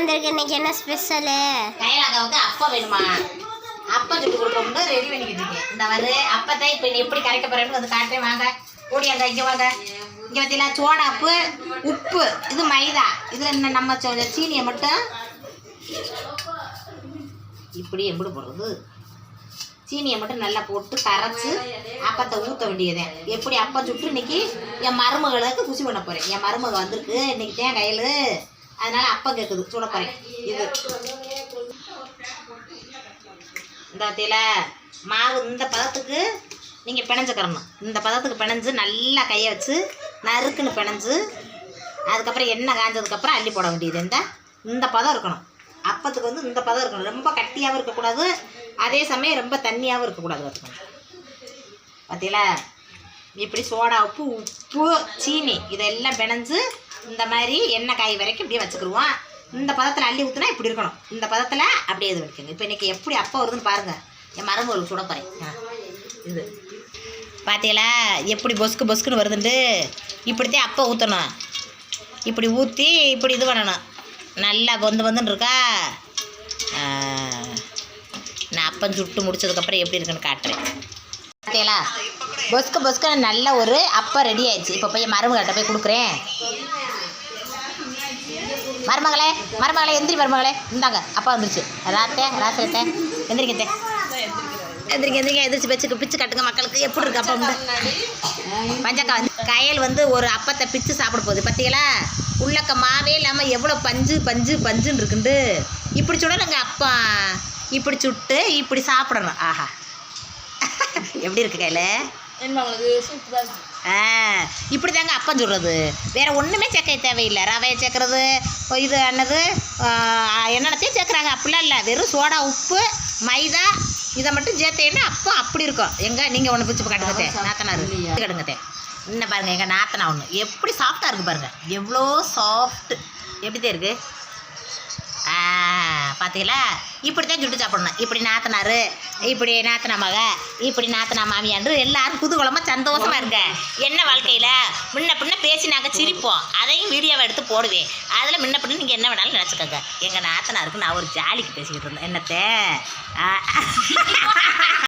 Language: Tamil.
வந்திருக்கு. இன்னைக்கு என்ன ஸ்பெஷலு? கைலாக்காவுக்கு அப்பா வேணுமா? அப்பா சுட்டு கொடுப்போம்னு ரெடி பண்ணிக்கிட்டு இருக்கேன். இந்த வந்து அப்பத்தை இப்போ எப்படி கரைக்க போறேன்னு வந்து காட்டுறேன். வாங்க ஓடியாங்க, இங்கே வாங்க. இங்கே பார்த்தீங்களா சோடா உப்பு, இது மைதா. இதில் என்ன நம்ம சீனியை மட்டும் இப்படி எப்படி போடுறது? சீனியை மட்டும் நல்லா போட்டு கரைச்சி அப்பத்தை ஊற்ற வேண்டியதேன். எப்படி அப்பம் சுட்டு இன்னைக்கு என் மருமகளுக்கு குசி பண்ண போகிறேன். என் மருமகள் வந்திருக்கு இன்னைக்கு தான் கையில், அதனால அப்பம் கேட்குது, சுட போகிறேன். இது இந்த வத்தியில் மாவு இந்த பதத்துக்கு நீங்கள் பிணைஞ்சுக்கிறணும். இந்த பதத்துக்கு பிணைஞ்சு நல்லா கையை வச்சு நறுக்குன்னு பிணைஞ்சு அதுக்கப்புறம் எண்ணெய் காஞ்சதுக்கப்புறம் அள்ளி போட வேண்டியது. இந்த பதம் இருக்கணும். அப்பத்துக்கு வந்து இந்த பதம் இருக்கணும். ரொம்ப கட்டியாகவும் இருக்கக்கூடாது, அதே சமயம் ரொம்ப தண்ணியாகவும் இருக்கக்கூடாது. பார்த்துக்கணும். பார்த்தீங்களா இப்படி சோடா உப்பு சீனி இதெல்லாம் பிணைஞ்சு இந்த மாதிரி எண்ணெய் காய் வரைக்கும் இப்படியே வச்சுக்கிடுவோம். இந்த பதத்தில் அள்ளி ஊற்றுனா இப்படி இருக்கணும். இந்த பதத்தில் அப்படியே இது வச்சுக்கோங்க. இப்போ இன்றைக்கி எப்படி அப்போ வருதுன்னு பாருங்கள். என் மருமகளுக்கு சுட போகிறேன். இது பார்த்தீங்களா எப்படி பொஸ்கு பொஸ்குன்னு வருதுண்டு. இப்படித்தான் அப்போ ஊற்றணும். இப்படி ஊற்றி இப்படி இது பண்ணணும். நல்லா வந்துன்னு இருக்கா. நான் அப்பம் சுட்டு முடிச்சதுக்கப்புறம் எப்படி இருக்குன்னு காட்டுறேன். பார்த்தீங்களா பொஸ்கு பொஸ்குன்னு நல்ல ஒரு அப்பம் ரெடி ஆயிடுச்சு. இப்போ போய் மருமகிட்ட போய் கொடுக்குறேன். மருமகளே எந்திரி மருமகளே, இந்தாங்க அப்பா வந்துருச்சு. ராசத்தை எந்திரிக்கத்தே, எந்திரிங்க எந்திரிச்சு பிச்சு கட்டுங்க மக்களுக்கு. எப்படி இருக்கு அப்பா? பஞ்சக்கா வந்து கையில் வந்து ஒரு அப்பத்தை பிச்சு சாப்பிட போகுது. பார்த்தீங்களா உள்ளக்க மாவே இல்லாமல் எவ்வளோ பஞ்சுன்னு இருக்குண்டு. இப்படி சுடணுங்க அப்பா. இப்படி சுட்டு இப்படி சாப்பிடணும். ஆஹா எப்படி இருக்கு கையில்? இப்படி தாங்க அப்பம் சுடுறது. வேறு ஒன்றுமே சேர்க்க தேவையில்லை. ரவையை சேர்க்குறது இது என்னது என்னென்னத்தையும் சேர்க்குறாங்க. அப்படிலாம் இல்லை. வெறும் சோடா உப்பு மைதா இதை மட்டும் சேர்த்தேன்னா அப்போ அப்படி இருக்கும். நீங்கள் ஒன்று பிடிச்சி கட்டுங்கத்தே, நாத்தனார் கட்டுங்கத்தே. இன்னும் பாருங்கள் எங்கள் நாத்தனா ஒன்று எப்படி சாஃப்டாக இருக்குது பாருங்கள். எவ்வளோ சாஃப்ட்டு எப்படிதான் இருக்குது. பார்த்தீங்களா இப்படி தான் சுட்டு சாப்பிடணும். இப்படி நாத்தனார், இப்படி நாத்தனா மக, இப்படி நாத்தனா மாமியாண்டு எல்லாரும் குதூகலமாக சந்தோஷமாக இருங்க. என்ன வாழ்க்கையில் முன்ன பின்ன பேசி நாங்கள் சிரிப்போம். அதையும் வீடியோவை எடுத்து போடுவேன். அதில் முன்ன பின்ன நீங்கள் என்ன வேணாலும் நினச்சிக்கோங்க. எங்கள் நாத்தனாருக்கு நான் ஒரு ஜாலிக்கு பேசிக்கிட்டு இருந்தேன். என்னத்தை